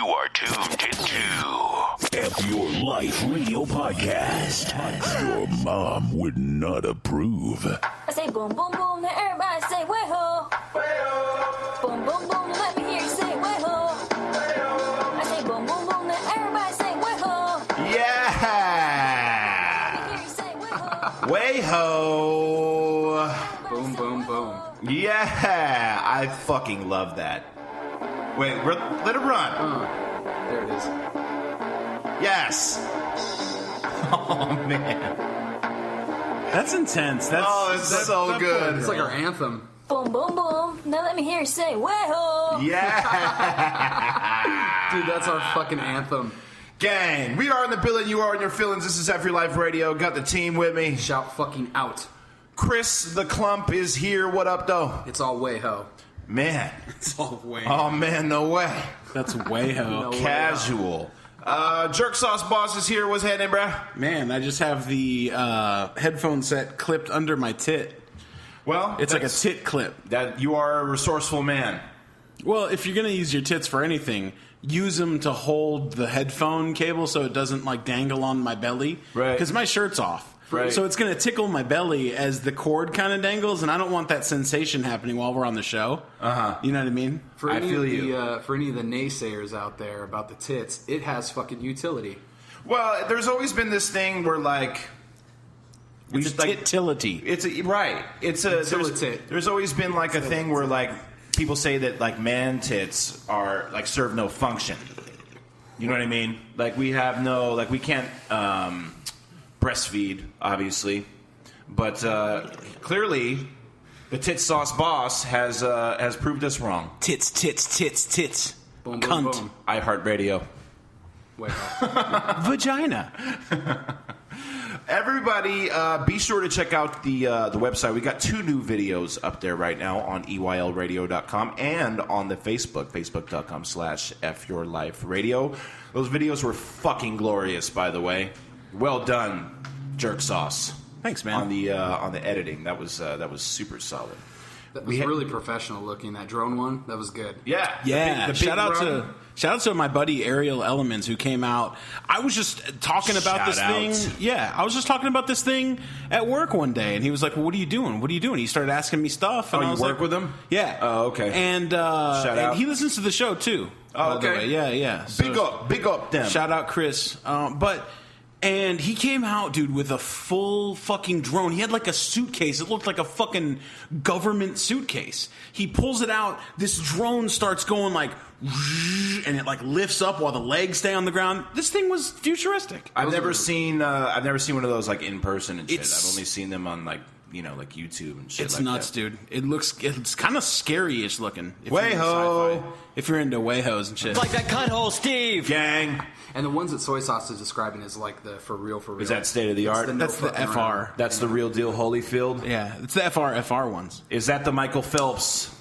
You are tuned into F Your Life Radio Podcast. Your mom would not approve. I say boom, boom, boom, then everybody say way-ho. Way-ho. Boom, boom, boom, let me hear you say way-ho. Way-ho. I say boom, boom, boom, then everybody say way-ho. Yeah! Let me hear you say way-ho. Way-ho! Boom, boom, boom. Yeah! I fucking love that. Wait, let it run. There it is. Yes! Oh, man. That's intense. It's so good. It's like our anthem. Boom, boom, boom, now let me hear you say way-ho. Yeah! Dude, that's our fucking anthem. Gang, we are in the building, you are in your feelings. This is F Your Life Radio. Got the team with me. Shout fucking out. Chris the Clump is here. What up, though? It's all way-ho. Man. It's all way. Oh, man, no way. That's way-ho. No. Casual. Jerk Sauce Boss is here. What's happening, bruh? Man, I just have the headphone set clipped under my tit. Well, It's like a tit clip. That you are a resourceful man. Well, if you're going to use your tits for anything, use them to hold the headphone cable so it doesn't, like, dangle on my belly. Right. Because my shirt's off. Right. So it's going to tickle my belly as the cord kind of dangles, and I don't want that sensation happening while we're on the show. Uh-huh. You know what I mean? For I any feel of the, you. For any of the naysayers out there about the tits, it has fucking utility. Well, there's always been this thing where, like... It's tit-tility. There's always been, like, a thing where, like, people say that, like, man tits are, like, serve no function. You know what I mean? Like, we have no... Like, we can't breastfeed, obviously. But clearly, the Tit Sauce Boss has proved us wrong. Tits. Boom, boom, Cunt. boom. iHeartRadio. Way-ho. Vagina. Everybody, be sure to check out the website. We got 2 new videos up there right now on EYLradio.com and on the Facebook.com/FYourLifeRadio. Those videos were fucking glorious, by the way. Well done, Jerk Sauce. Thanks, man. On the editing, that was super solid. That was really professional looking. That drone one, that was good. Yeah, Yeah, the big shout out run. to my buddy Ariel Elements who came out. I was just talking about this Shout thing. out. Yeah, I was just talking about this thing at work one day, and he was like, "Well, what are you doing? What are you doing?" He started asking me stuff. And Oh, I you was work like, with him? Yeah. Oh, okay. And Shout out. he listens to the show too. Oh, by the okay. way. Yeah. Big up them. Shout out Chris. And he came out, dude, with a full fucking drone. He had like a suitcase. It looked like a fucking government suitcase. He pulls it out. This drone starts going like, and it like lifts up while the legs stay on the ground. This thing was futuristic. I've never seen one of those like in person and shit. It's- I've only seen them on like YouTube and shit. It's like nuts, that. dude. It's kind of scary-ish looking. If you're into Way-ho. sci-fi. If you're into way-hos and shit. Like that cutthole Steve. Gang. And the ones that Soy Sauce is describing is like the for real. Is that state of the art? That's the fucking FR. around. That's the real deal Holyfield. Yeah, it's the FR ones. Is that the Michael Phelps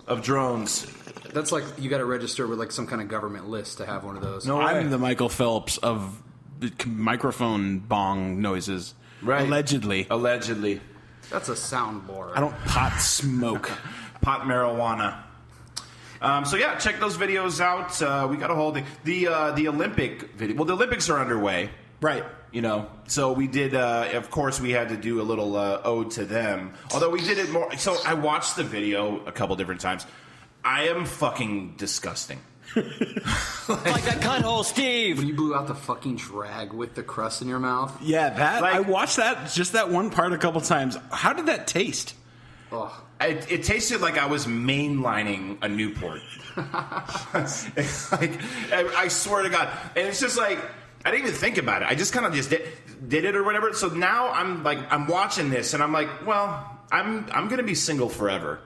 of drones? That's like you got to register with like some kind of government list to have one of those. No way. I'm the Michael Phelps of the microphone bong noises. Right. Allegedly. That's a soundboard. I don't pot smoke. Pot marijuana. So yeah, check those videos out. We got a whole thing. The Olympic video. Well, the Olympics are underway. Right. So we did, of course, we had to do a little ode to them. Although we did it more. So I watched the video a couple different times. I am fucking disgusting. Like that cutthole Steve. When you blew out the fucking drag with the crust in your mouth. Yeah, I Like- watched that one part a couple times. How did that taste? Ugh. It tasted like I was mainlining a Newport. It's like, I swear to God. And it's just like, I didn't even think about it. I just kind of just did it or whatever. So now I'm watching this and I'm like, well, I'm going to be single forever.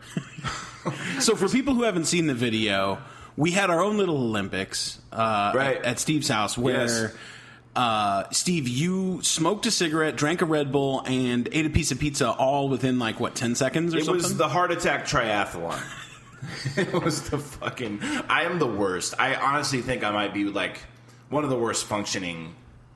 So for people who haven't seen the video, we had our own little Olympics Right. at Steve's house where Steve, you smoked a cigarette, drank a Red Bull, and ate a piece of pizza all within 10 seconds or It something? was the heart attack triathlon. It was the fucking... I am the worst. I honestly think I might be like one of the worst functioning,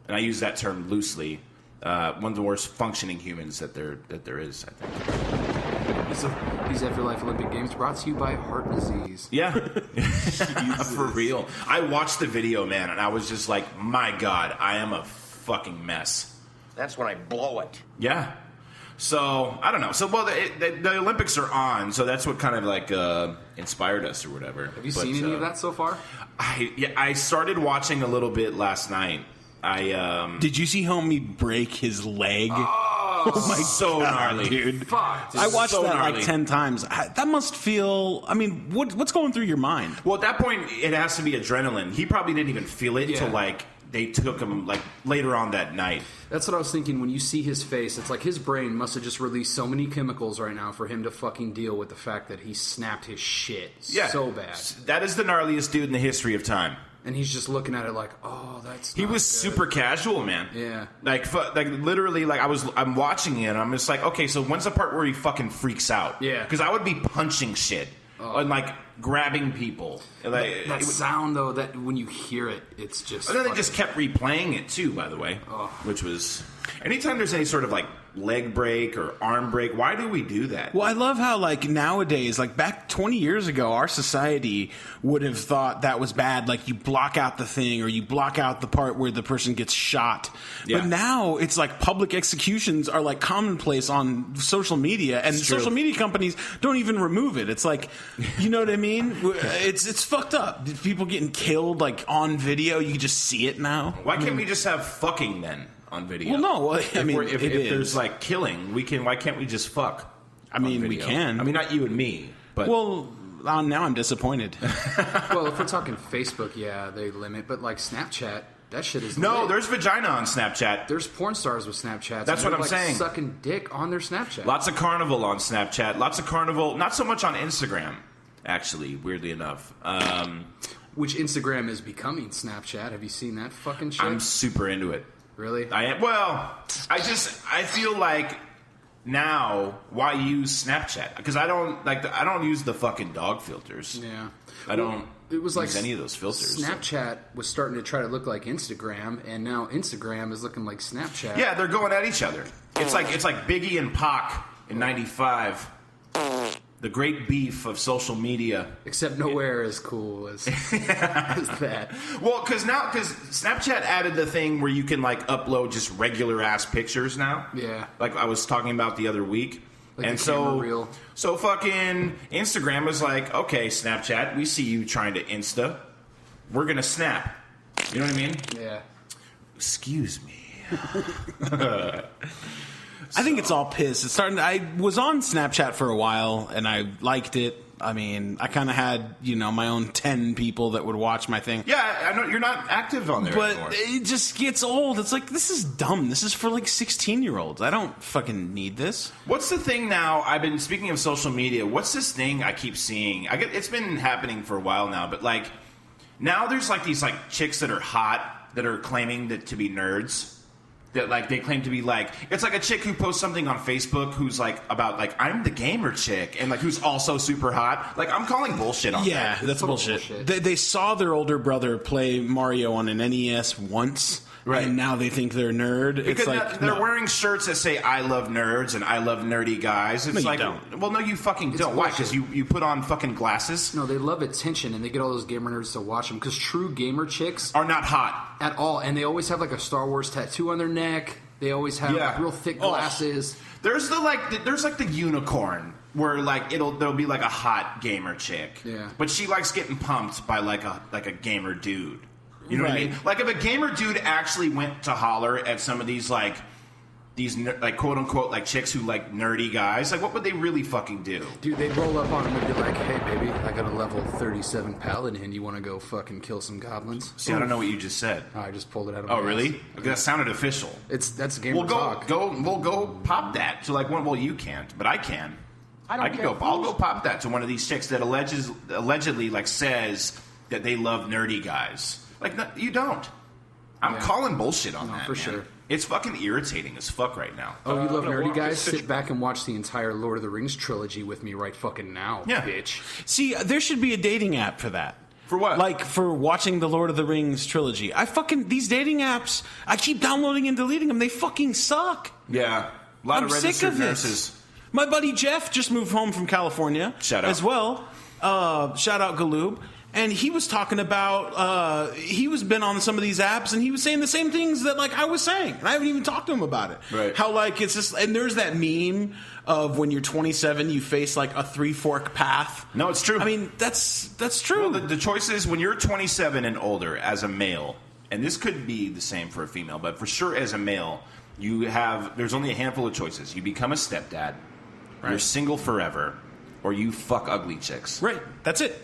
and I use that term loosely, one of the worst functioning humans that there is, I think. These Afterlife Olympic Games brought to you by heart disease. Yeah. For real. I watched the video, man, and I was just like, my God, I am a fucking mess. That's when I blow it. Yeah. So, I don't know. So, well, the Olympics are on, so that's what kind of like inspired us or whatever. Have you seen any of that so far? I started watching a little bit last night. Did you see homie break his leg? Oh my so God, gnarly, dude. Fuck. I watched so that gnarly. like 10 times. That must feel. I mean, what's going through your mind? Well, at that point, it has to be adrenaline. He probably didn't even feel it till like they took him like later on that night. That's what I was thinking when you see his face. It's like his brain must have just released so many chemicals right now for him to fucking deal with the fact that he snapped his shit so bad. That is the gnarliest dude in the history of time. And he's just looking at it like, oh, that's He not was good. super casual, man. Yeah. Like literally, like I'm watching it and I'm just like, okay, so when's the part where he fucking freaks out? Yeah. Because I would be punching shit and like grabbing people. Like, That sound, though, that when you hear it, it's just... and then they just kept replaying it, too, by the way. Which was... Anytime there's any sort of, like, leg break or arm break, why do we do that? Well, I love how, like, nowadays, like, back 20 years ago, our society would have thought that was bad. Like, you block out the thing or you block out the part where the person gets shot. Yeah. But now it's like public executions are, like, commonplace on social media. And social media companies don't even remove it. It's like, you know what I mean? It's fucked up. People getting killed, like, on video. You can just see it now. Why can't we just have fucking, then, on video? Well, no. I mean, if there's, like, killing, why can't we just fuck? I mean, we can. I mean, not you and me, but... Well, now I'm disappointed. Well, if we're talking Facebook, yeah, they limit. But, like, Snapchat, that shit is No, lit. there's vagina on Snapchat. There's porn stars with Snapchats. That's what I'm like saying. Sucking dick on their Snapchat. Lots of carnival on Snapchat. Lots of carnival. Not so much on Instagram, actually, weirdly enough. Which Instagram is becoming Snapchat. Have you seen that fucking shit? I'm super into it. Really? I am. Well, I feel like now, why use Snapchat? Because I don't use the fucking dog filters. Yeah. I don't It was use like any of those filters. Snapchat was starting to try to look like Instagram, and now Instagram is looking like Snapchat. Yeah, they're going at each other. It's like Biggie and Pac in '95. The great beef of social media. Except nowhere as cool as that. Well, because Snapchat added the thing where you can like upload just regular ass pictures now. Yeah. Like I was talking about the other week. Like and the camera reel. so fucking Instagram was like, okay, Snapchat, we see you trying to Insta. We're gonna snap. You know what I mean? Yeah. Excuse me. I think it's all piss. It's starting. I was on Snapchat for a while, and I liked it. I mean, I kind of had, my own 10 people that would watch my thing. Yeah, I know you're not active on there But anymore. it just gets old. It's like, this is dumb. This is for, like, 16-year-olds. I don't fucking need this. What's the thing now? I've been speaking of social media. What's this thing I keep seeing? It's been happening for a while now, but like now there's like these like chicks that are hot that are claiming that to be nerds. That like they claim to be like, it's like a chick who posts something on Facebook who's like about like, I'm the gamer chick, and like who's also super hot. Like I'm calling bullshit on that. Yeah, that's total bullshit. bullshit. They saw their older brother play Mario on an NES once, Right. and now they think they're nerd. Because It's like, they're no. wearing shirts that say "I love nerds" and "I love nerdy guys." It's No, you like, don't. well, no, you fucking don't. Why? Because bullshit. you put on fucking glasses. No, they love attention, and they get all those gamer nerds to watch them. Because true gamer chicks Are not hot. at all, and they always have like a Star Wars tattoo on their neck. They always have Yeah. like real thick Oh. glasses. There's the unicorn where like there'll be like a hot gamer chick. Yeah. But she likes getting pumped by like a gamer dude. You know what I Right. mean? Like if a gamer dude actually went to holler at some of these like quote unquote like chicks who like nerdy guys, like what would they really fucking do? Dude, they'd roll up on them and be like, hey, baby, I got a level 37 paladin. You want to go fucking kill some goblins? See, I don't know what you just said. I just pulled it out of Oh my really? ass. Okay, that sounded official. That's gamer We'll talk. go pop that to like one. Well, you can't, but I can. I can go. I'll go pop that to one of these chicks that allegedly like says that they love nerdy guys. Like no, you don't. I'm Yeah. calling bullshit on No, that. for man. sure. It's fucking irritating as fuck right now. Oh, you love no, nerdy well, guys? Sit back and watch the entire Lord of the Rings trilogy with me right fucking now, Yeah. bitch. See, there should be a dating app for that. For what? Like, for watching the Lord of the Rings trilogy. These dating apps, I keep downloading and deleting them. They fucking suck. Yeah, a lot I'm of sick registered of this. nurses. My buddy Jeff just moved home from California. Shout out. As well. Shout out Galoob. And he was talking about, he was been on some of these apps, and he was saying the same things that, like, I was saying. And I haven't even talked to him about it. Right. How, like, it's just, and there's that meme of when you're 27, you face, like, a 3-fork path. No, it's true. I mean, that's true. Well, the choice is when you're 27 and older as a male, and this could be the same for a female, but for sure as a male, there's only a handful of choices. You become a stepdad, you're single forever, or you fuck ugly chicks. Right. That's it.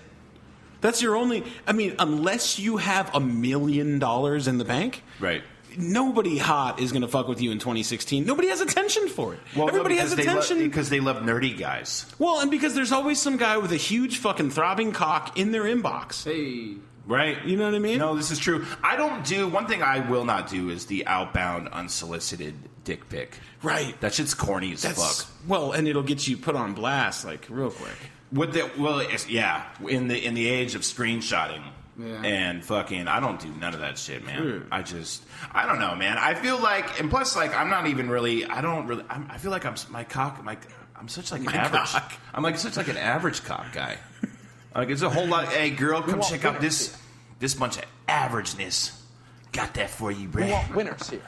That's your only. I mean, unless you have $1 million in the bank, right? Nobody hot is going to fuck with you in 2016. Nobody has attention for it. Well, everybody has attention because they love nerdy guys. Well, and because there's always some guy with a huge fucking throbbing cock in their inbox. Hey. Right. You know what I mean? No, this is true. I don't do. One thing I will not do is the outbound unsolicited dick pic. Right. That shit's corny as fuck. Well, and it'll get you put on blast like real quick. In the age of screenshotting and fucking, I don't do none of that shit, man. I don't know, man. I feel like, and plus, like, I'm not even really. I feel like I'm such like an average. Cock. I'm like such like an average cock guy. Like, it's a whole lot. Hey, girl, come check out this bunch of averageness. Got that for you, Brad. We want winners here.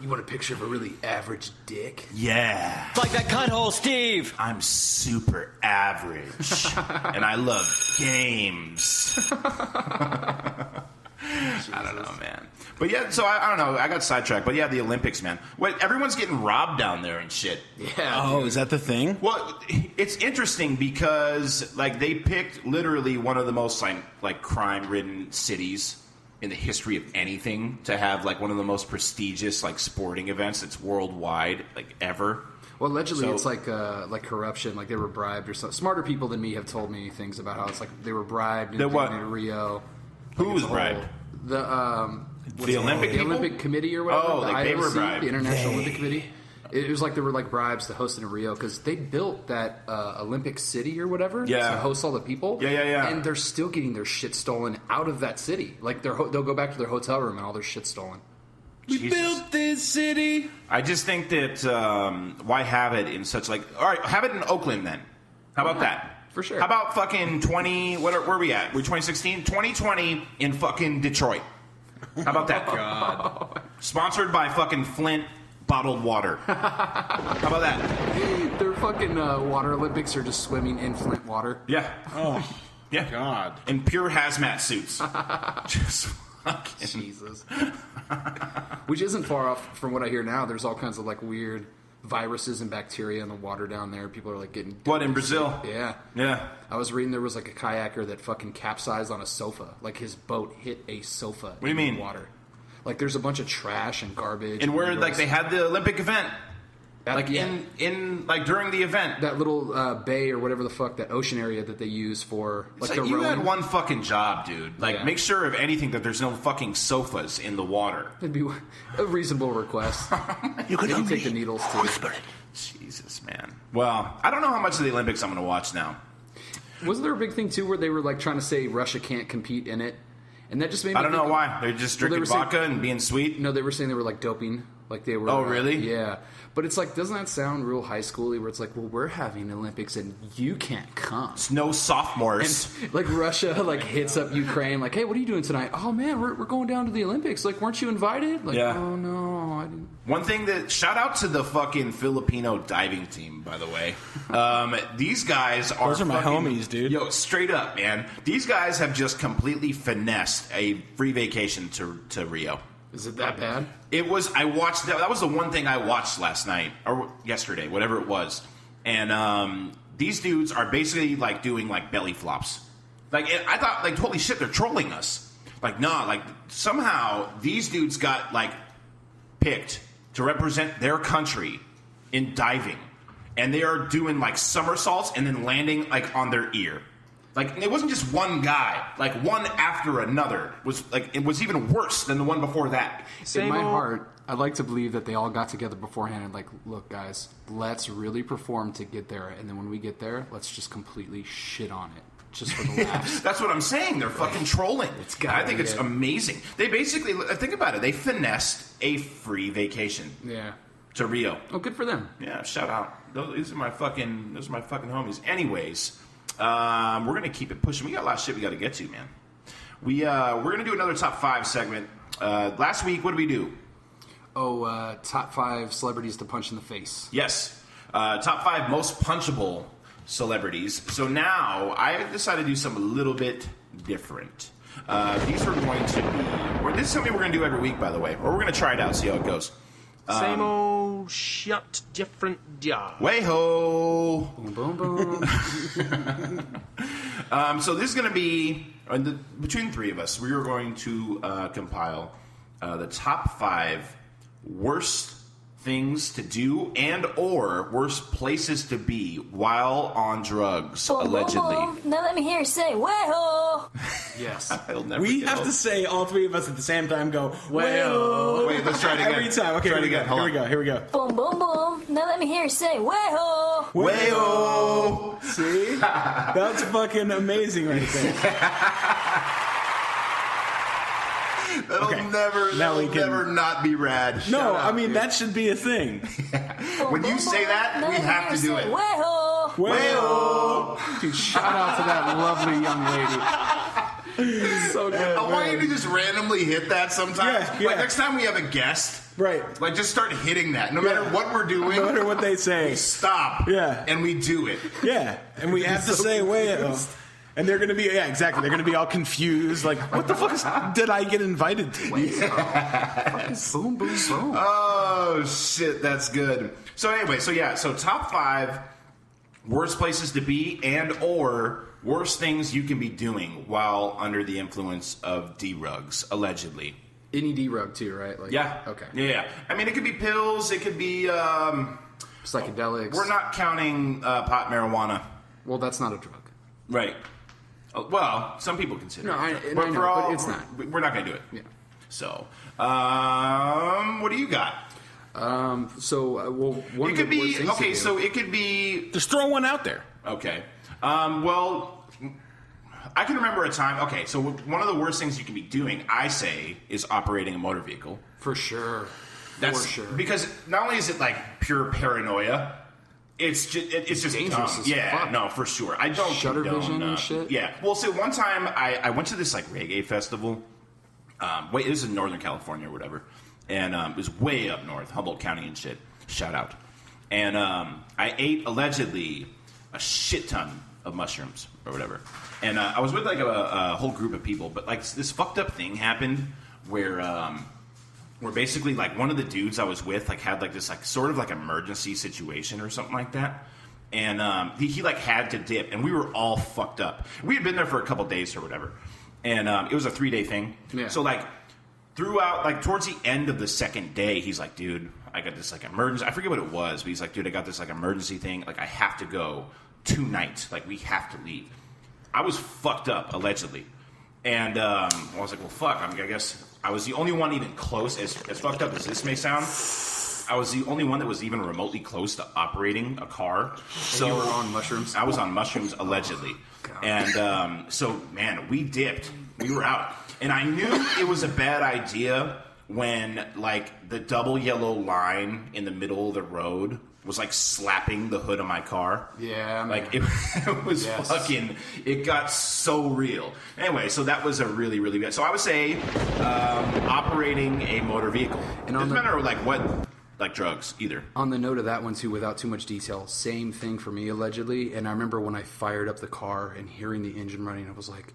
You want a picture of a really average dick? Yeah. Like that cutthole Steve. I'm super average. And I love games. I don't know, man. But yeah, so I don't know. I got sidetracked. But yeah, the Olympics, man. Wait, everyone's getting robbed down there and shit. Yeah. Oh, is that the thing? Well, it's interesting because, like, they picked literally one of the most, like crime-ridden cities in the history of anything to have, like, one of the most prestigious, like, sporting events that's worldwide, like, ever. Well, allegedly it's like corruption, like they were bribed or something. Smarter people than me have told me things about how it's like they were bribed in Rio. Who was bribed? The Olympic people? Olympic Committee or whatever. Oh, the like they were IOC, bribed. the International Olympic Committee. It was like there were like bribes to host it in Rio because they built that Olympic City or whatever to host all the people. Yeah. And they're still getting their shit stolen out of that city. Like they'll go back to their hotel room and all their shit stolen. We built this city. I just think that why have it in such like? All right, have it in Oakland then. How about that? For sure. How about fucking 20? Where are we at? We're 2016, 2020 in fucking Detroit. How about that? God. Sponsored by fucking Flint bottled water. How about that? Their fucking water Olympics are just swimming in Flint water. Yeah. Oh, Yeah. God. In pure hazmat suits. Just fucking. Jesus. Which isn't far off from what I hear now. There's all kinds of like weird viruses and bacteria in the water down there. People are like getting... What, in Brazil? Yeah. Yeah. I was reading there was like a kayaker that fucking capsized on a sofa. Like his boat hit a sofa What do you mean? The water. Like there's a bunch of trash and garbage. And where needles. like they had the Olympic event. Like yeah. in like during the event. That little bay or whatever the fuck, that ocean area that they use for like It's the like you had rowing. one fucking job, dude. Like, Yeah. make sure if anything that there's no fucking sofas in the water. It'd be a reasonable request. You could Maybe take the needles too. Jesus, man. Well, I don't know how much of the Olympics I'm going to watch now. Wasn't there a big thing too where they were like trying to say Russia can't compete in it, and that just made me. I don't know think- why. They're just Well, they drinking were saying- vodka and being sweet. No, they were saying they were like doping, like they were. Oh, really? Yeah, but it's like, doesn't that sound real high schooly? Where it's like, well, we're having Olympics and you can't come. No sophomores. And like Russia, like hits up Ukraine, like, hey, what are you doing tonight? Oh man, we're going down to the Olympics. Like, weren't you invited? Like, Yeah. oh no, I didn't. One thing that shout out to the fucking Filipino diving team, by the way. These guys are Those are my fucking- homies, dude. Yo, straight up, man. These guys have just completely finessed a free vacation to Rio. Is it that bad? It was. I watched that. That was the one thing I watched last night or yesterday, whatever it was. And these dudes are basically like doing like belly flops. Like I thought, like holy shit, they're trolling us. Like nah, like somehow these dudes got like picked to represent their country in diving, and they are doing like somersaults and then landing like on their ear. Like it wasn't just one guy, like one after another was like it was even worse than the one before that. In my heart, I'd like to believe that they all got together beforehand and like, look, guys, let's really perform to get there, and then when we get there, let's just completely shit on it, just for the laughs. That's what I'm saying. They're fucking trolling. gotta I think be it's it. amazing. They basically think about it. They finessed a free vacation. Yeah. to Rio. Oh, good for them. Yeah, shout out. Those are my fucking homies. Anyways, we're gonna keep it pushing. We got a lot of shit we got to get to, man. We're gonna do another top 5 segment. Last week, what did we do? Oh, top 5 celebrities to punch in the face. Yes, top 5 most punchable celebrities. So now I decided to do something a little bit different. These are going to be. This is something we're going to do every week, by the way, or we're going to try it out, see how it goes. Same old shut, different job. Way-ho! Boom, boom, boom. So this is going to be, between the 3 of us, we are going to compile the top 5 worst things to do and or worst places to be while on drugs, Boom, allegedly. boom, boom. Now let me hear you say, way-ho! Yes. I'll never We get have old. to say, all 3 of us at the same time, go, Well. Wait, let's try it again. Every time. Okay, Try here it we go. again. Hold Here we go. Boom, boom, boom. Now let me hear you say, way-ho! Way-ho! See? That's fucking amazing right there. That'll Okay. never, Now we that'll can- never not be rad. No, Shout out, I mean, dude. that should be a thing. When you say that, Now we let me have hear to you do say, it. way-ho! Way-ho! Dude, shout out to that lovely young lady. So good. I want you to just randomly hit that sometimes. Yeah. Like next time we have a guest, Right. like just start hitting that. No matter what we're doing, No matter what they say. we stop. Yeah. And we do it. Yeah. And we have to say, wait. And they're going to be, yeah, exactly. They're going to be all confused. Like, what the fuck did I get invited to? Boom, boom, boom. Oh shit, that's good. So anyway, so top 5 worst places to be and or worst things you can be doing while under the influence of D-rugs, allegedly. Any D-rug too, right? Like, Yeah. Okay. Yeah. I mean, it could be pills. It could be. Psychedelics. We're not counting pot, marijuana. Well, that's not a drug. Right. Well, some people consider No, it. I know, but it's not. We're not going to do it. Yeah. So, what do you got? Well, one It of could the worst be things to okay. do- So it could be Just throw one out there. okay. Well, I can remember a time. Okay, so one of the worst things you can be doing, I say, is operating a motor vehicle. for sure. That's for sure. because not only is it like pure paranoia, it's just dangerous dumb. as Yeah, fuck. no, for sure. I don't Shutter condone, vision and shit? Yeah. Well, so one time I went to this like reggae festival. This is in Northern California or whatever, and it was way up north, Humboldt County and shit. Shout out. And I ate allegedly a shit ton of mushrooms or whatever. And I was with like a whole group of people, but like this fucked up thing happened where basically like one of the dudes I was with like had like this like sort of like emergency situation or something like that. And he like had to dip, and we were all fucked up. We had been there for a couple days or whatever, and it was a 3-day thing. Yeah. So like throughout, like towards the end of the second day, he's like, "Dude, I got this like emergency. I forget what it was, but he's like, "Dude, I got this like emergency thing. Like I have to go tonight. Like we have to leave." I was fucked up allegedly, and I was like, "Well, fuck. I guess I was the only one even close. As fucked up as this may sound." I was the only one that was even remotely close to operating a car. So you were on mushrooms? I was on mushrooms allegedly, and so man, we dipped. We were out, and I knew it was a bad idea when like the double yellow line in the middle of the road was like slapping the hood of my car. Yeah, like man. it was Yes. fucking. It got so real. Anyway, so that was a really, really bad. So I would say operating a motor vehicle. And It on doesn't the- matter like what, like drugs either. On the note of that one too, without too much detail, same thing for me allegedly. And I remember when I fired up the car and hearing the engine running, I was like,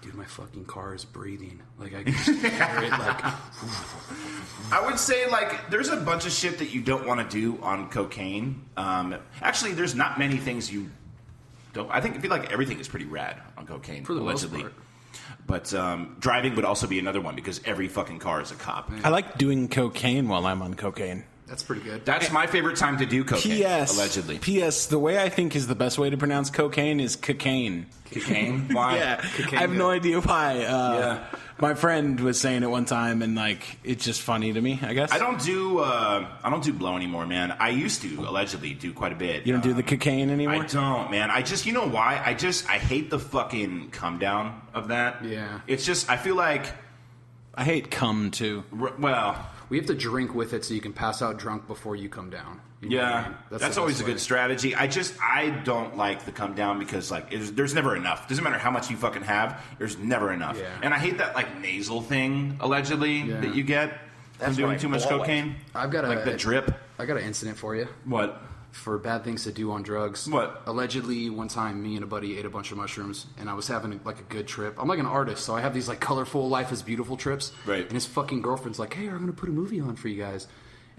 "Dude, my fucking car is breathing." Like I can just hear it. Like I would say like there's a bunch of shit that you don't want to do on cocaine. Actually, there's not many things you don't. I feel like everything is pretty rad on cocaine For the most allegedly. part. But driving would also be another one because every fucking car is a cop. I like doing cocaine while I'm on cocaine. that's pretty good. That's my favorite time to do cocaine. P.S. Allegedly. P.S. The way I think is the best way to pronounce cocaine is cocaine. Cocaine? Why? Yeah, Cocaine, I have no yeah. idea why. Yeah. My friend was saying it one time, and like it's just funny to me. I guess I don't do blow anymore, man. I used to allegedly do quite a bit. You don't do the cocaine anymore. I don't, man. I just, you know why? I hate the fucking come down of that. Yeah. It's just, I feel like I hate cum too. Well, We have to drink with it so you can pass out drunk before you come down. You know what I yeah, mean? that's the always best a way. good strategy. I don't like the come down because like there's never enough. Doesn't matter how much you fucking have. There's never enough. Yeah. And I hate that like nasal thing allegedly Yeah. that you get from doing too much cocaine. I've got like the drip. I got an incident for you. What? For bad things to do on drugs. What? Allegedly, one time, me and a buddy ate a bunch of mushrooms, and I was having like a good trip. I'm like an artist, so I have these like colorful, life is beautiful trips. Right. And his fucking girlfriend's like, "Hey, I'm gonna put a movie on for you guys,"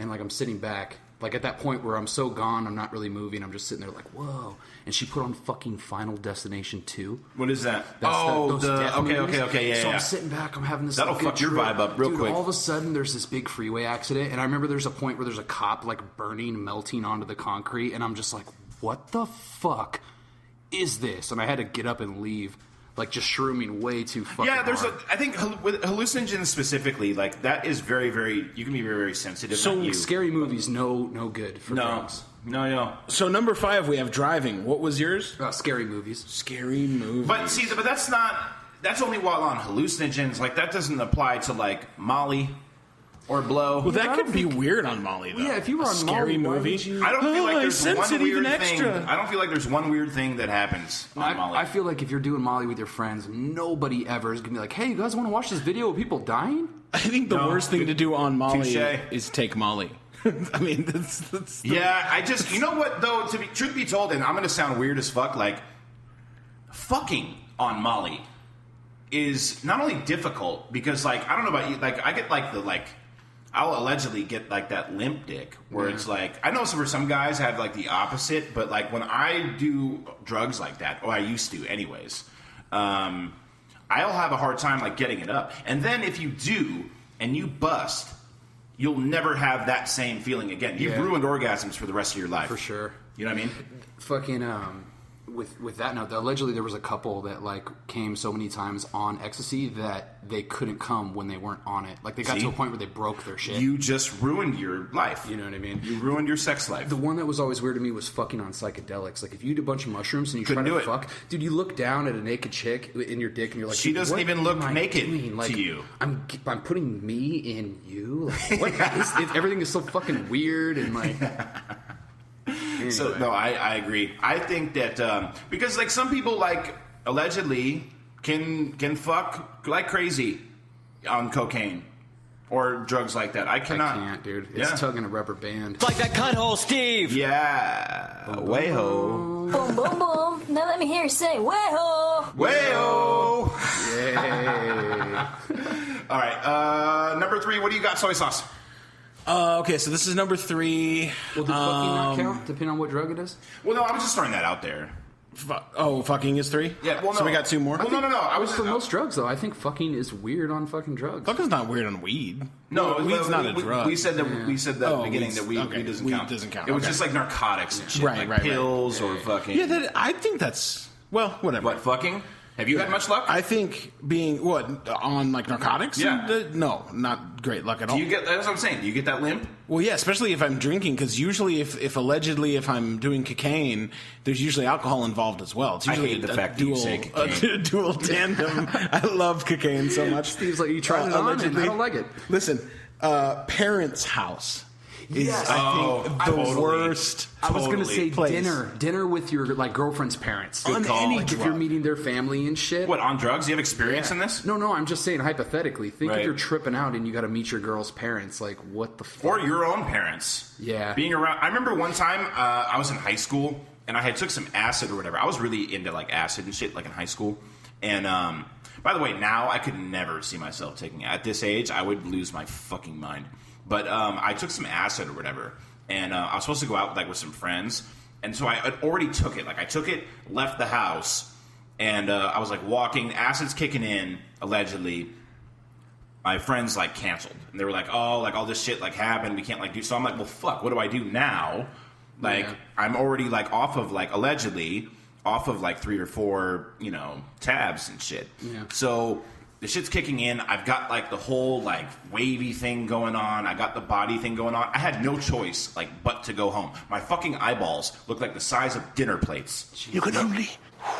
and like I'm sitting back, like at that point where I'm so gone, I'm not really moving. I'm just sitting there like, "Whoa!" And she put on fucking Final Destination 2. What is that? That's those death okay, movies. yeah. So yeah. I'm sitting back, I'm having this. That'll like, good fuck your trip. vibe up real Dude, quick. All of a sudden, there's this big freeway accident, and I remember there's a point where there's a cop like burning, melting onto the concrete, and I'm just like, what the fuck is this? And I had to get up and leave, like just shrooming way too fucking Yeah, there's hard. I think with hallucinogens specifically, like that is very, very. You can be very, very sensitive. So not you. Scary movies, no good for No, drugs. no. So number 5, we have driving. What was yours? Scary movies. Scary movie. But see, but that's not. That's only while on hallucinogens. Like that doesn't apply to like Molly or blow. Well, that I could don't be think- weird on Molly, though. Yeah, if you were A on scary Molly, why movie. would you- I don't feel like I there's sense one it even weird thing. extra. I don't feel like there's one weird thing that happens on Molly. I feel like if you're doing Molly with your friends, nobody ever is gonna be like, "Hey, you guys want to watch this video of people dying?" I think the No, worst thing to do on Molly touche. is take Molly. I mean, that's Yeah, I just, you know what though, truth be told, and I'm gonna sound weird as fuck, like fucking on Molly is not only difficult because like I don't know about you, like I get like I'll allegedly get like that limp dick where it's like I know for some guys have like the opposite, but like when I do drugs like that, or I used to anyways, I'll have a hard time like getting it up. And then if you do and you bust, you'll never have that same feeling again. You've Yeah. ruined orgasms for the rest of your life. For sure. You know what I mean? Fucking with that note, allegedly there was a couple that like came so many times on ecstasy that they couldn't come when they weren't on it. Like they got See? to a point where they broke their shit. You just ruined your life. You know what I mean? You ruined your sex life. The one that was always weird to me was fucking on psychedelics. Like if you eat a bunch of mushrooms and you Couldn't try to do it. fuck, dude, you look down at a naked chick in your dick and you're like, She doesn't what even look am I naked doing? to Like, you. I'm putting me in you. Like, what is everything is so fucking weird and like. Anyway. So no, I agree. I think that because like some people like allegedly can fuck like crazy on cocaine or drugs like that. I cannot. I can't, dude. It's Yeah. tugging a rubber band. Like that cunt hole, Steve. Yeah, way-ho. Boom, boom, boom. Now let me hear you say, way-ho. Way-ho. Yay. All right, number 3. What do you got? Soy sauce. okay. So this is number 3. Well, does fucking not count, depending on what drug it is? Well, no, I was just throwing that out there. Fucking is 3. Yeah, well, So no. we got 2 more. Well, no. I was For most drugs, though, I think fucking is weird on fucking drugs. Fucking's not weird on weed. No, weed's not a we, drug. We said that. We said that at the Oh, beginning weed's- that weed, okay, weed doesn't weed count. doesn't count, It was okay. just like narcotics and shit, Right, like right, pills or fucking. Yeah, I think that's whatever. What fucking? Have you had much luck? I think being on like narcotics. Yeah. No, not great luck at all. Do you get? That's what I'm saying. Do you get that limp? Well, yeah, especially if I'm drinking, because usually, if allegedly if I'm doing cocaine, there's usually alcohol involved as well. It's I usually hate the a fact that you dual, say cocaine. a dual tandem. I love cocaine so much. Steve's like, you tried it on, and I don't like it. Listen, parents' house is Yes. I think the totally. worst. I was gonna say place. dinner with your like girlfriend's parents. Good On call. any, like if you're drug. meeting their family and shit. What on drugs? You have experience in this? No, I'm just saying hypothetically. Think Right. if you're tripping out and you got to meet your girl's parents. Like, what the fuck? Or your own parents? Yeah. Being around. I remember one time I was in high school and I had took some acid or whatever. I was really into like acid and shit like in high school. And by the way, now I could never see myself taking at this age. I would lose my fucking mind. But I took some acid or whatever. And I was supposed to go out like with some friends, and so I had already took it. Like I took it, left the house, and I was like walking, acid's kicking in, allegedly. My friends like canceled, and they were like, "Oh, like all this shit like happened. We can't like do." So I'm like, "Well, fuck. What do I do now?" Like Yeah. I'm already like off of like allegedly off of like 3 or 4 tabs and shit. Yeah. So the shit's kicking in. I've got like the whole like wavy thing going on. I got the body thing going on. I had no choice like but to go home. My fucking eyeballs look like the size of dinner plates. You can only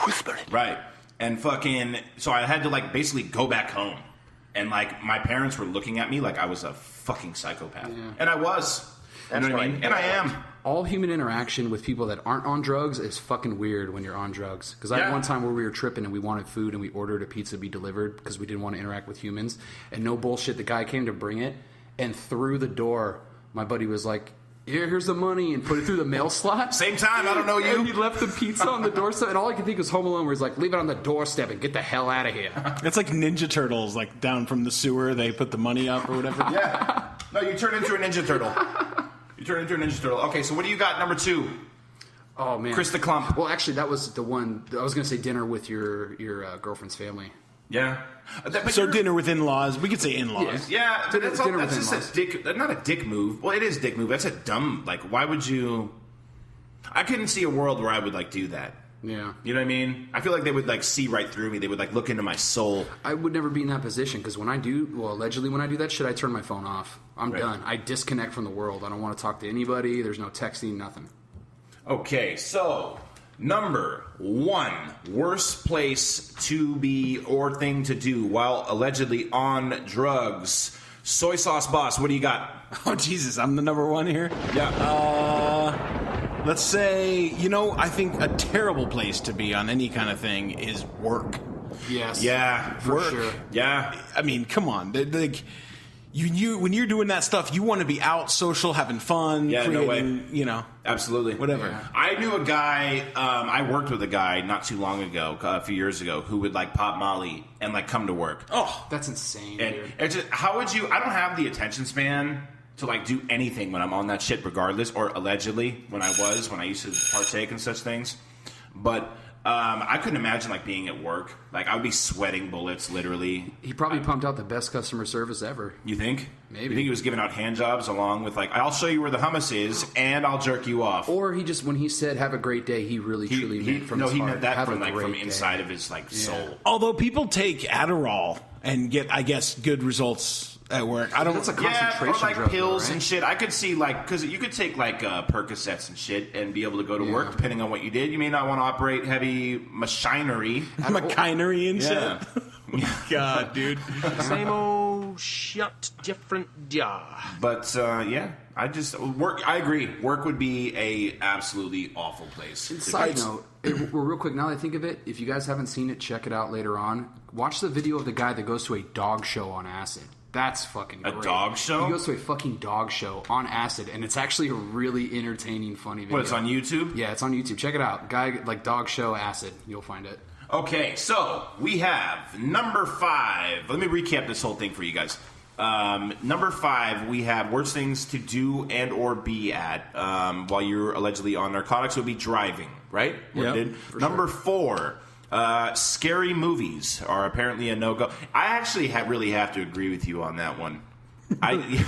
whisper it. Right. And fucking so I had to like basically go back home. and like my parents were looking at me like I was a fucking psychopath, Yeah. and I was. You know what I mean? And I am. All human interaction with people that aren't on drugs is fucking weird when you're on drugs. Because I had one time where we were tripping and we wanted food and we ordered a pizza to be delivered because we didn't want to interact with humans. And no bullshit, the guy came to bring it, and through the door, my buddy was like, here's the money, and put it through the mail slot. Same time, I don't know you. And he left the pizza on the doorstep, and all I could think was Home Alone, where he's like, leave it on the doorstep and get the hell out of here. It's like Ninja Turtles, like down from the sewer, they put the money up or whatever. Yeah. No, you turn into a Ninja Turtle. You turn into a Ninja Turtle. Okay, so what do you got number 2? Oh, man. Chris the Clump. Well, actually, that was the one. I was going to say dinner with your girlfriend's family. Yeah. But So dinner with in-laws, we could say in-laws. Yeah, but that's Dinner with just in-laws. a dick. Not a dick move. Well, it is a dick move. That's a dumb. Like, why would you? I couldn't see a world where I would like do that. Yeah. You know what I mean? I feel like they would like see right through me. They would like look into my soul. I would never be in that position because allegedly when I do that shit, I turn my phone off. I'm Right. done. I disconnect from the world. I don't want to talk to anybody. There's no texting, nothing. Okay, so number 1 worst place to be or thing to do while allegedly on drugs. Soy sauce boss, what do you got? Oh, Jesus, I'm the number 1 here? Yeah. Let's say, I think a terrible place to be on any kind of thing is work. Yes. Yeah. For Work. sure. Yeah. I mean, come on. Like, you when you're doing that stuff, you want to be out, social, having fun, Yeah, no creating, way. Absolutely. whatever. Yeah. I knew a guy, I worked with a guy not too long ago, a few years ago, who would like pop Molly and like come to work. Oh, That's insane, And dude. it's just, how would you, I don't have the attention span to like do anything when I'm on that shit regardless, or allegedly when I used to partake in such things. But I couldn't imagine like being at work. Like I would be sweating bullets literally. He probably pumped out the best customer service ever. You think? Maybe. You think he was giving out hand jobs along with like, I'll show you where the hummus is and I'll jerk you off. Or he just, when he said "have a great day," he really truly meant from his he heart. meant that Have from a like great from day. inside of his like soul. although people take Adderall and get, I guess, good results at work. I don't. That's a Yeah, or concentration like drug, pills though, right? and shit. I could see like, because you could take like Percocets and shit and be able to go to work depending on what you did. You may not want to operate heavy machinery. Machinery and Yeah. shit. God, dude. Same old shut, different jar. But yeah, I just work. I agree. Work would be a absolutely awful place. Side note, real quick, now that I think of it, if you guys haven't seen it, check it out later on. Watch the video of the guy that goes to a dog show on acid. That's fucking A great. dog show? He goes to a fucking dog show on acid, and it's actually a really entertaining, funny video. What, it's on YouTube? Yeah, it's on YouTube. Check it out. Guy, like, dog show acid. You'll find it. Okay, so we have number 5. Let me recap this whole thing for you guys. Number 5, we have worst things to do and or be at while you're allegedly on narcotics would be driving, right? Yep, Number 4, scary movies are apparently a no-go. I actually really have to agree with you on that one.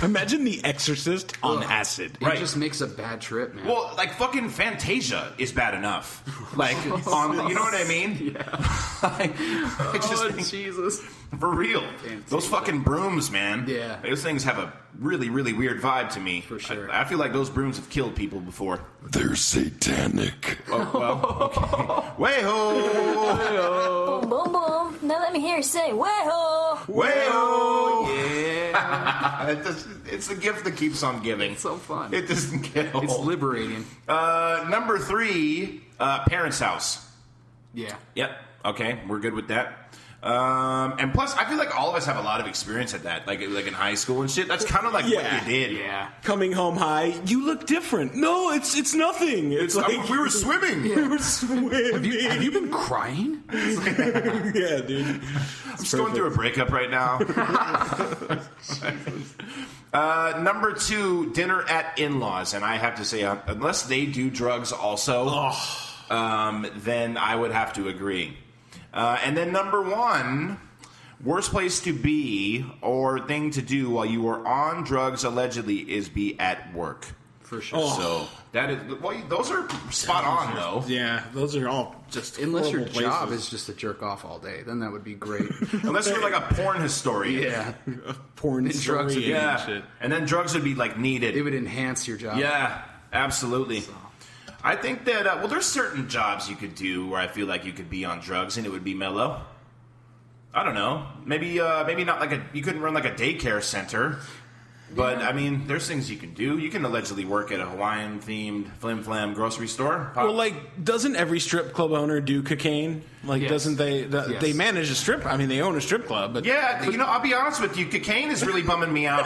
Imagine The Exorcist on acid. It Right. just makes a bad trip, man. Well, like fucking Fantasia is bad enough. Like, on, you know what I mean? I just think, Jesus. for real. Those fucking brooms, man. Yeah. Those things have a really, really weird vibe to me. For sure. I feel like those brooms have killed people before. They're satanic. Oh, well, okay. Way-ho! Boom, boom, boom. Now let me hear you say, way-ho. Way-ho! Yeah. It's the gift that keeps on giving. It's so fun. It doesn't get old. It's liberating. Number 3, parents' house. Yeah. Yep. Okay, we're good with that. And plus, I feel like all of us have a lot of experience at that, like in high school and shit. That's kind of like what Yeah. you did. Yeah. Coming home high, you look different. No, it's nothing. It's like we were swimming. we were swimming. Have you been crying? Yeah, dude. I'm just going through a breakup right now. Number 2, dinner at in-laws, and I have to say, unless they do drugs also, then I would have to agree. And then number 1, worst place to be or thing to do while you are on drugs allegedly is be at work. For sure. So that is, well, those are spot on though. Yeah, those are all just Unless your horrible job places. is just to jerk off all day, then that would be great. Unless you're like a porn historian. Yeah. porn And drugs would be- historian and Yeah. shit. And then drugs would be like needed. It would enhance your job. Yeah, absolutely. I think that, well, there's certain jobs you could do where I feel like you could be on drugs and it would be mellow. I don't know. Maybe not like you couldn't run like a daycare center. But, I mean, there's things you can do. You can allegedly work at a Hawaiian-themed flim-flam grocery store. Well, like, doesn't every strip club owner do cocaine? Like, Yes. doesn't they? Yes. They manage a strip. I mean, they own a strip club. But Yeah, you know, I'll be honest with you. Cocaine is really bumming me out.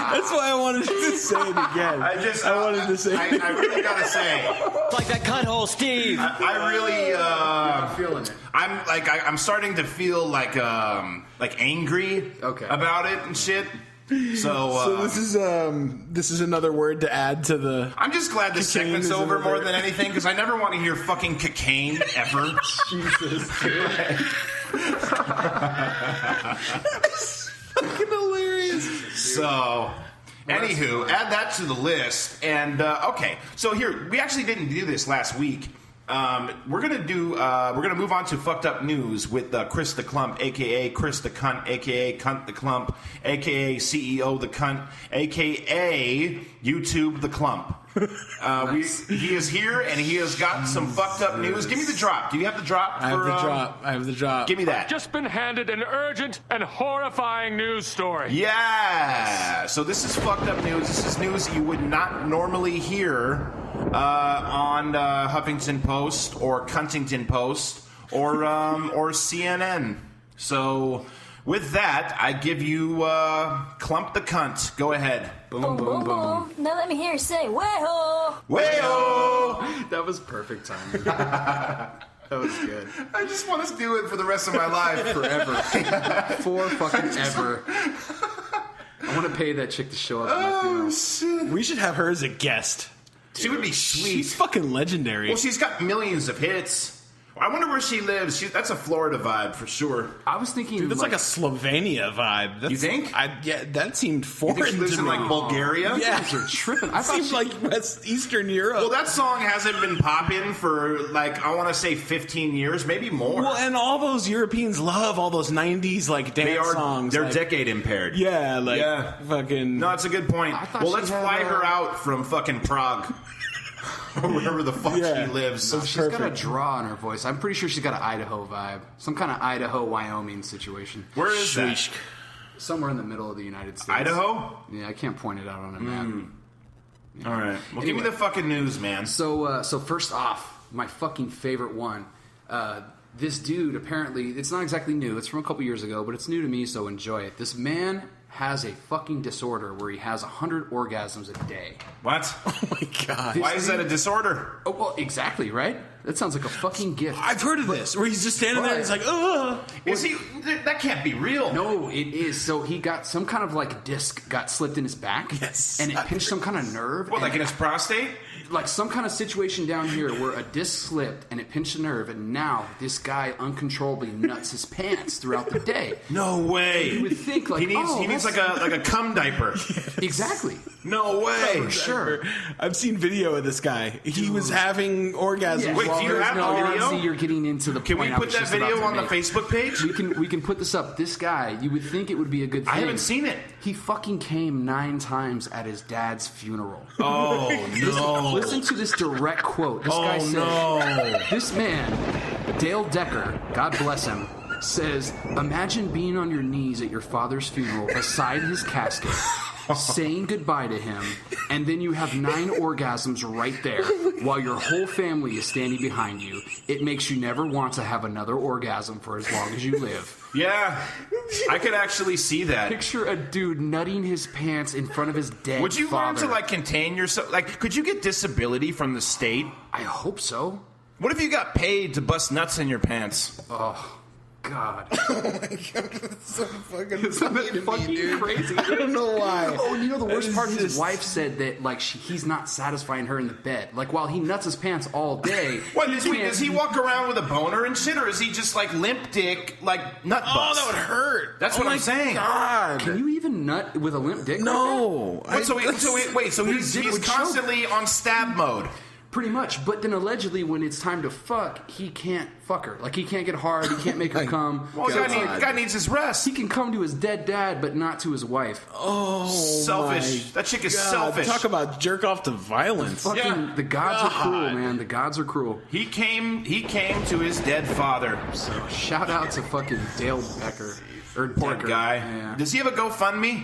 that's why I wanted to say it again. I wanted to say it. I really got to say. Like that cutthole Steve. I really... I'm feeling it. I'm starting to feel like angry about it and shit. So this is another word to add to the. I'm just glad this Cocaine segment's is over another- more than anything because I never want to hear fucking cocaine ever. Jesus. Fucking hilarious. So, anywho, add that to the list. And okay, so here we actually didn't do this last week. We're gonna move on to fucked up news with Chris the Clump, aka Chris the Cunt, aka Cunt the Clump, aka CEO the Cunt, aka YouTube the Clump. He is here and he has got some fucked up news. Give me the drop. Do you have the drop? I have the drop. Give me that. Just been handed an urgent and horrifying news story. Yeah. So this is fucked up news. This is news you would not normally hear on Huffington Post or Cuntington Post or CNN. So with that, I give you Clump the Cunt. Go ahead. Boom, boom, boom. Now let me hear you say, way-ho! Way-oh! That was perfect timing. That was good. I just want to do it for the rest of my life. Forever. For fucking ever. I want to pay that chick to show up at my funeral. Shit. We should have her as a guest. She would be sweet. She's fucking legendary. Well, she's got millions of hits. I wonder where she lives. That's a Florida vibe for sure. I was thinking... Dude, that's like a Slovenia vibe. That's, You think? Yeah, that seemed You foreign think she lives to in me. like Bulgaria? Yeah. You guys are tripping. I It thought seemed like Eastern Europe. Well, that song hasn't been popping for like I want to say 15 years, maybe more. Well, and all those Europeans love all those 90s like dance songs. They're like, decade impaired. Yeah, like fucking. No, it's a good point. I thought Well, she let's had, fly her out from fucking Prague. Or wherever the fuck Yeah. she lives. That's she's got a perfect. draw in her voice. I'm pretty sure she's got an Idaho vibe. Some kind of Idaho, Wyoming situation. Where is that? Sheesh. Somewhere in the middle of the United States. Idaho? Yeah, I can't point it out on a map. All right. Well, give me the fucking news, man. So first off, my fucking favorite one. This dude, apparently, it's not exactly new. It's from a couple years ago, but it's new to me, so enjoy it. This man has a fucking disorder where he has 100 orgasms a day. What? Oh my god. Why is that a disorder? Oh, well, exactly, right? That sounds like a fucking gift. I've heard of this where he's just standing there and he's like, ugh. Is he? That can't be real. No, it is. So he got some kind of like disc got slipped in his back. Yes. And it pinched some kind of nerve. What, like in and his prostate? like some kind of situation down here where a disc slipped and it pinched a nerve, and now this guy uncontrollably nuts his pants throughout the day. No way. You would think like he needs like a cum diaper. exactly. No way. For sure. I've seen video of this guy. He was having orgasms. Yeah. Wait, while do you there's have no the video? Honestly, you're getting into the Can we point I put was that just about video to on the make. Facebook page? We can put this up. This guy, you would think it would be a good thing. I haven't seen it. He fucking came 9 times at his dad's funeral. Oh no. Listen to this direct quote. This guy said, no. this man, Dale Decker, God bless him, says, imagine being on your knees at your father's funeral beside his casket, saying goodbye to him, and then you have 9 orgasms right there while your whole family is standing behind you. It makes you never want to have another orgasm for as long as you live. Yeah, I could actually see that. Picture a dude nutting his pants in front of his dead Would you father. learn to like contain yourself? Like, could you get disability from the state? I hope so. What if you got paid to bust nuts in your pants? Oh, God. Oh my god, that's so fucking Isn't funny that to me, fucking dude. crazy? I don't know why. Oh, and you know the worst That part? is His just- wife said that like he's not satisfying her in the bed. Like while he nuts his pants all day. What he can't- does he walk around with a boner and shit, or is he just like limp dick, like nut bust? Oh, that would hurt. That's Oh what my I'm saying. God. Can you even nut with a limp dick? No. Wait, so he's His dick he's would choke. constantly on stab mode. Pretty much, but then allegedly when it's time to fuck, he can't fuck her. Like, he can't get hard, he can't make her come. Well, guy needs his rest. He can come to his dead dad, but not to his wife. Oh, selfish. That chick is selfish. Talk about jerk off to violence. The gods are cruel, man. The gods are cruel. He came to his dead father. So, shout out to fucking Dale Becker. Or Poor Decker. guy. Yeah. Does he have a GoFundMe?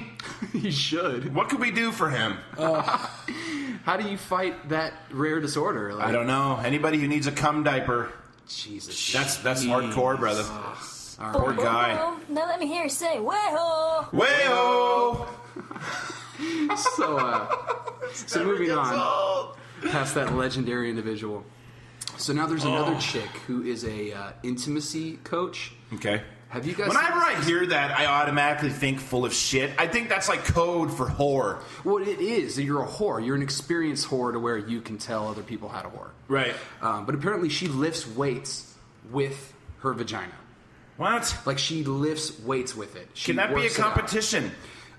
He should. What could we do for him? How do you fight that rare disorder? Like, I don't know. Anybody who needs a cum diaper. Jesus. That's hardcore, brother. Poor Boom, boom, guy. boom. Now let me hear you say, way-ho. Way-oh! So moving on, past that legendary individual. So now there's another chick who is a intimacy coach. Okay. Have you guys? Whenever I hear that, I automatically think full of shit. I think that's like code for whore. Well, it is. You're a whore. You're an experienced whore to where you can tell other people how to whore. Right. But apparently she lifts weights with her vagina. What? Like, she lifts weights with it. She Can that be a works it out. competition?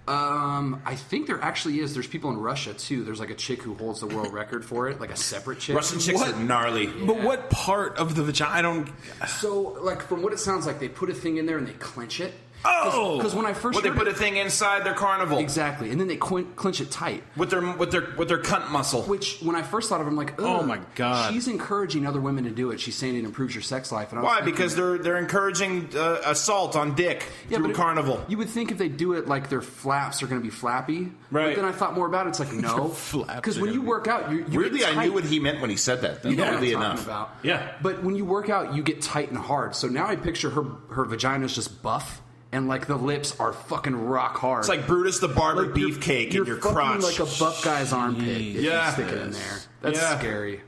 I think there actually is. There's people in Russia, too. There's like a chick who holds the world record for it, like a separate chick. Russian chicks are gnarly. But what part of the vagina? I don't. So, like, from what it sounds like, they put a thing in there and they clench it. Oh! Because when I first Well, they heard put it, a thing inside their carnival. exactly, and then they clench it tight. With their cunt muscle. Which, when I first thought of it, I'm like, ugh, Oh my God. She's encouraging other women to do it. She's saying it improves your sex life. And I was Why? thinking, Because they're encouraging assault on dick through but carnival. You would think if they do it, like, their flaps are going to be flappy. Right. But then I thought more about it. It's like, no. flaps Because are when you gonna work out, you Weirdly, get I tight. knew what he meant when he said that. Though. You know what Weirdly I'm enough. talking about. Yeah. But when you work out, you get tight and hard. So now I picture her vagina's just buff, and like the lips are fucking rock hard. It's like Brutus the Barber Like, you're- beefcake in you're your fucking crotch. like a buff guy's armpit. If Yeah. you stick it in there. That's Yeah. scary.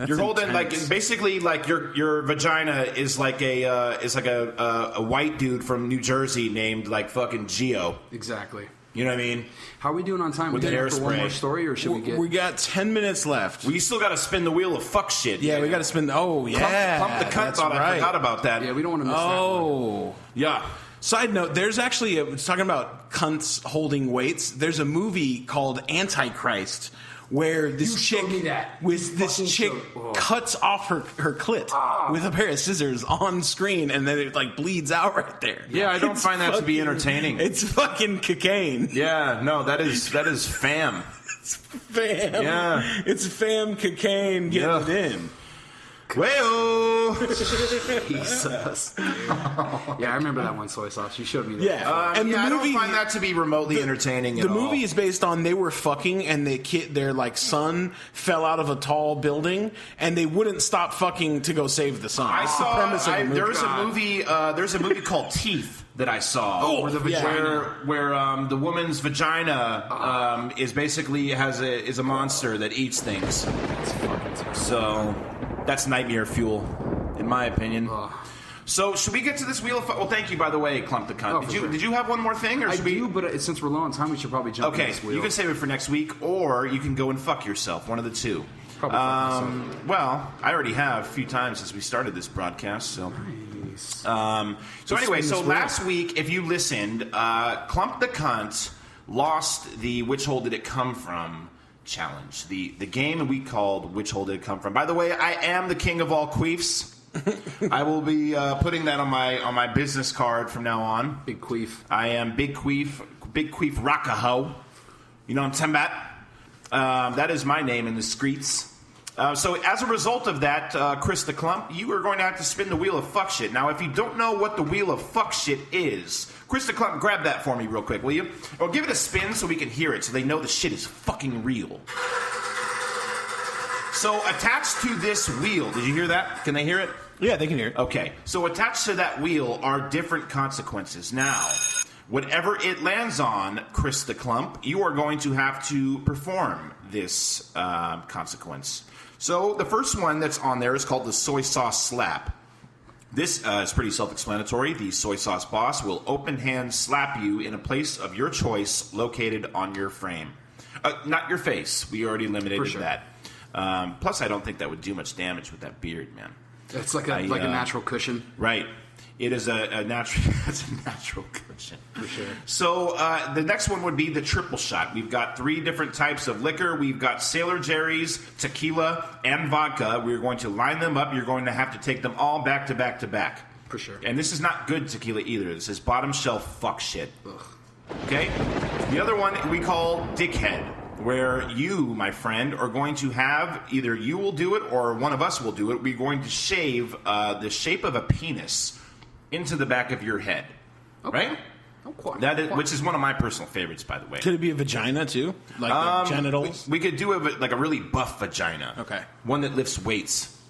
You're holding intense. like basically like your vagina is like a white dude from New Jersey named like fucking Geo. Exactly. You know what I mean? How are we doing on time? With we the got for one hairspray. more story, or should we get? We got 10 minutes left. We still got to spin the wheel of fuck shit. Yeah, we got to spin. Oh, yeah. Pump the cunt that's thought. I right. forgot about that. Yeah, we don't want to miss that one. Oh. Yeah. Side note, there's actually, it's talking about cunts holding weights. There's a movie called Antichrist where this You chick showed me that. with You this fucking chick showed- oh. cuts off her clit with a pair of scissors on screen, and then it like bleeds out right there. Yeah, I don't It's find that to be fucking- entertaining. It's fucking cocaine. Yeah, no, that is fam. Fam. Yeah. It's fam cocaine getting Yeah. it in. Well, Jesus. Yeah, I remember that one, soy sauce. You showed me that. Yeah. And yeah, the I movie, don't find that to be remotely entertaining The at all. movie is based on they were fucking and their like son fell out of a tall building and they wouldn't stop fucking to go save the son. I That's saw. the premise of the movie. There's a movie called Teeth that I saw. Oh, where the yeah. where the woman's vagina is basically is a monster that eats things. So that's nightmare fuel, in my opinion. So should we get to this wheel of? Well, thank you, by the way, Clump the Cunt. Oh, for sure. Did you have one more thing, or I should we? do, but since we're low on time, we should probably jump in Okay, this wheel. you can save it for next week, or you can go and fuck yourself. One of the two. Probably fuck myself. Well, I already have a few times since we started this broadcast. So, Nice. so anyway, spin so this wheel. last week, if you listened, Clump the Cunt lost the "Which Hole Did It Come From?" challenge. The game we called "Which Hole Did It Come From?" By the way, I am the king of all queefs. I will be putting that on my business card from now on. Big queef. I am Big Queef Rockahoe. You know what I'm talking about? That is my name in the streets. So as a result of that, Chris the Clump, you are going to have to spin the wheel of fuck shit. Now, if you don't know what the wheel of fuck shit is, Chris the Clump, grab that for me real quick, will you? Or give it a spin so we can hear it, so they know the shit is fucking real. So attached to this wheel, did you hear that? Can they hear it? Yeah, they can hear it. Okay, so attached to that wheel are different consequences. Now, whatever it lands on, Chris the Clump, you are going to have to perform this consequence. So the first one that's on there is called the soy sauce slap. This is pretty self-explanatory. The soy sauce boss will open hand slap you in a place of your choice located on your frame. Not your face. We already eliminated sure. that. Plus, I don't think that would do much damage with that beard, man. It's like a natural cushion. Right. It is a natural. It's a natural cushion for sure. So the next one would be the triple shot. We've got 3 different types of liquor. We've got Sailor Jerry's, tequila, and vodka. We're going to line them up. You're going to have to take them all back to back to back. For sure. And this is not good tequila either. This is bottom shelf fuck shit. Ugh. Okay. The other one we call dickhead, where you, my friend, are going to have either you will do it or one of us will do it. We're going to shave the shape of a penis into the back of your head, right? Which is one of my personal favorites, by the way. Could it be a vagina too, like the genitals? We could do it like a really buff vagina. Okay, one that lifts weights.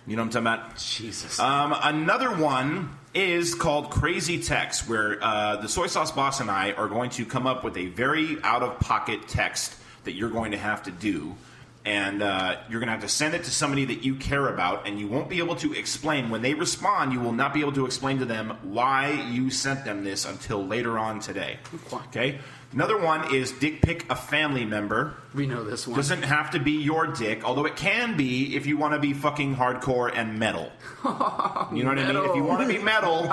You know what I'm talking about? Jesus. Another one is called Crazy Text, where the Soy Sauce Boss and I are going to come up with a very out-of-pocket text that you're going to have to do. And you're going to have to send it to somebody that you care about, and you won't be able to explain. When they respond, you will not be able to explain to them why you sent them this until later on today. Okay? Another one is dick pic a family member. We know this one. Doesn't have to be your dick, although it can be if you want to be fucking hardcore and metal. You know what I mean? If you want to be metal,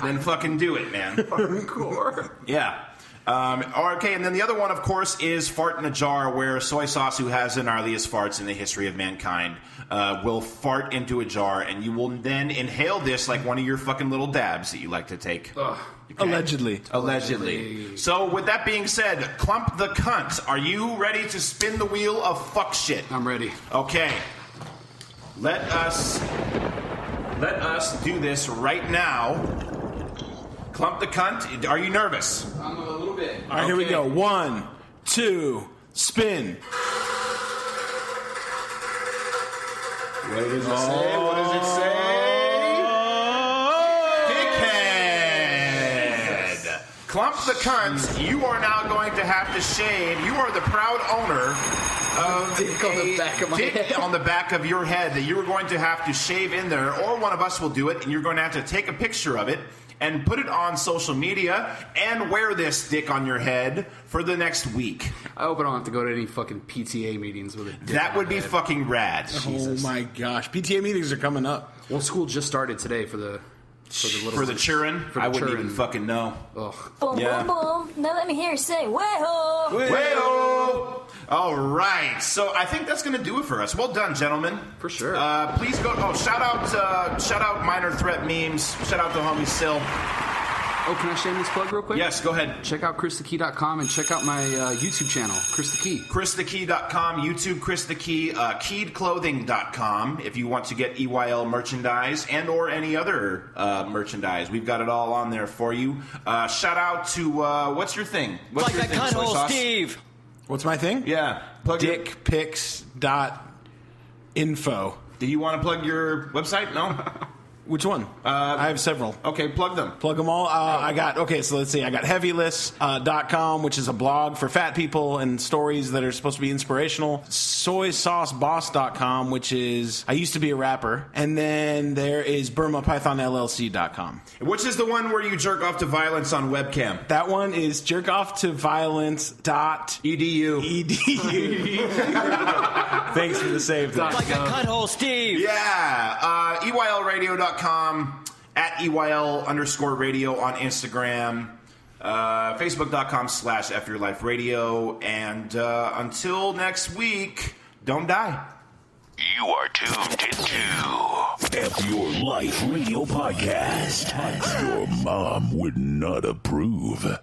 then fucking do it, man. Hardcore. Yeah. Okay, and then the other one, of course, is fart in a jar, where Soy Sauce, who has the gnarliest farts in the history of mankind, will fart into a jar, and you will then inhale this like one of your fucking little dabs that you like to take. Ugh. Okay. Allegedly. So, with that being said, Clump the Cunt, are you ready to spin the wheel of fuck shit? I'm ready. Okay. Let us do this right now. Clump the Cunt, are you nervous? I'm a little bit. All right, here we go. 1, 2, spin. What does it say? What does it say? Dickhead. Clump the Cunt, you are now going to have to shave. You are the proud owner of dick on the back of my head. On the back of your head that you are going to have to shave in there, or one of us will do it, and you're going to have to take a picture of it and put it on social media and wear this dick on your head for the next week. I hope I don't have to go to any fucking PTA meetings with it. That would be fucking rad. Oh my gosh. PTA meetings are coming up. Well, school just started today for the children. I wouldn't even fucking know. Ugh. Boom, boom, boom. Now let me hear you say, way-ho. Way-ho. All right. So I think that's going to do it for us. Well done, gentlemen. For sure. Please go. Oh, shout out Minor Threat Memes. Shout out to homie Sil. Oh, can I shameless plug real quick? Yes, go ahead. Check out ChrisTheKey.com and check out my YouTube channel, Chris the Key. ChrisTheKey.com, YouTube Chris the Key, KeyedClothing.com if you want to get EYL merchandise and or any other merchandise. We've got it all on there for you. Shout out to, what's your thing? What's Like your that thing, cunt Soy hole, Sauce? Steve. What's my thing? Yeah. Plug Dickpics.info. Do you want to plug your website? No? Which one? I have several. Okay, plug them. Plug them all. I got heavylist.com, which is a blog for fat people and stories that are supposed to be inspirational. Soysauceboss.com, which is, I used to be a rapper. And then there is BurmaPythonLLC.com. Which is the one where you jerk off to violence on webcam? That one is jerkofftoviolence.edu. Thanks for the save. Like a cunt hole, Steve. Yeah. EYLradio.com, at EYL_radio on Instagram, Facebook.com/FYourLifeRadio. And until next week, don't die. You are tuned into F Your Life Radio Podcast. Your mom would not approve.